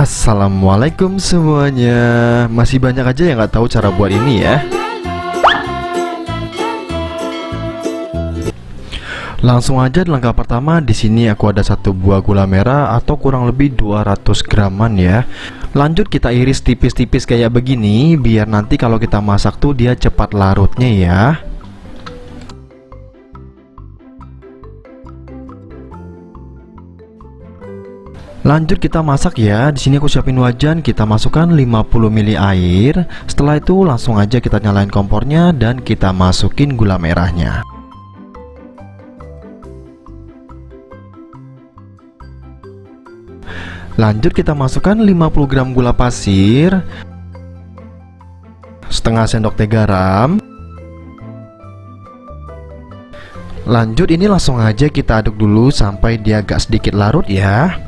Assalamualaikum semuanya. Masih banyak aja yang nggak tahu cara buat ini ya. Langsung aja di langkah pertama. Di sini aku ada satu buah gula merah atau kurang lebih 200 graman ya. Lanjut kita iris tipis-tipis kayak begini, biar nanti kalau kita masak tuh dia cepat larutnya ya. Lanjut kita masak ya. Di sini aku siapin wajan, kita masukkan 50 ml air. Setelah itu langsung aja kita nyalain kompornya dan kita masukin gula merahnya. Lanjut kita masukkan 50 gram gula pasir, setengah sendok teh garam. Lanjut ini langsung aja kita aduk dulu sampai dia agak sedikit larut ya.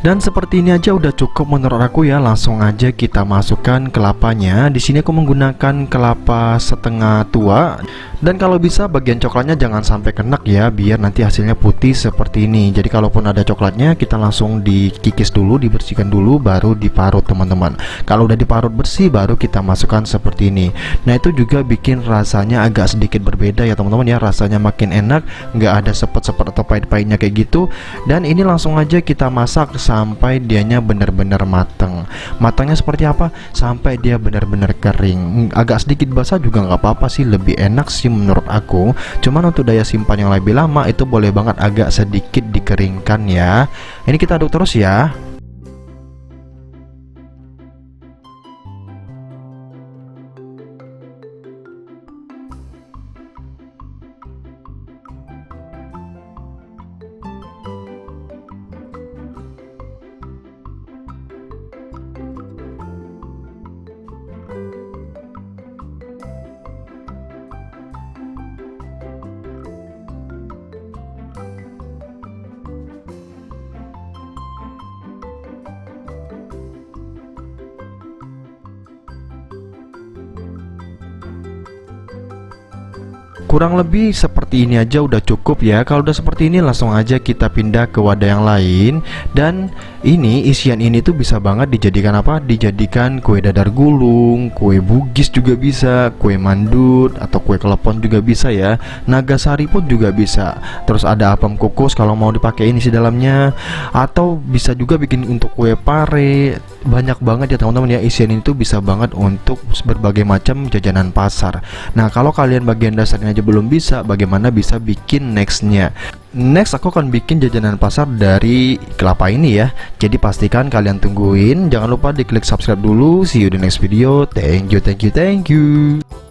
Dan seperti ini aja udah cukup menurut aku ya. Langsung aja kita masukkan kelapanya. Di sini aku menggunakan kelapa setengah tua. Dan kalau bisa bagian coklatnya jangan sampai kenek ya, biar nanti hasilnya putih seperti ini. Jadi kalaupun ada coklatnya kita langsung dikikis dulu, dibersihkan dulu, baru diparut teman-teman. Kalau udah diparut bersih baru kita masukkan seperti ini. Nah itu juga bikin rasanya agak sedikit berbeda ya teman-teman ya. Rasanya makin enak, nggak ada sepet-sepet atau pahit-pahitnya kayak gitu. Dan ini langsung aja kita masak sampai dianya benar-benar mateng. Matangnya seperti apa? Sampai dia benar-benar kering. Agak sedikit basah juga nggak apa-apa sih, lebih enak sih menurut aku. Cuman untuk daya simpan yang lebih lama itu boleh banget agak sedikit dikeringkan ya. Ini kita aduk terus ya. Kurang lebih seperti ini aja udah cukup ya. Kalau udah seperti ini langsung aja kita pindah ke wadah yang lain. Dan ini isian ini tuh bisa banget dijadikan apa? Dijadikan kue dadar gulung, kue bugis juga bisa, kue mandut atau kue klepon juga bisa ya. Nagasari pun juga bisa. Terus ada apem kukus kalau mau dipakai ini di dalamnya. Atau bisa juga bikin untuk kue pare. Banyak banget ya teman-teman ya, isian ini tuh bisa banget untuk berbagai macam jajanan pasar. Nah kalau kalian bagian dasarnya aja belum bisa, bagaimana bisa bikin nextnya? Next aku akan bikin jajanan pasar dari kelapa ini ya. Jadi pastikan kalian tungguin. Jangan lupa diklik subscribe dulu. See you di next video. Thank you.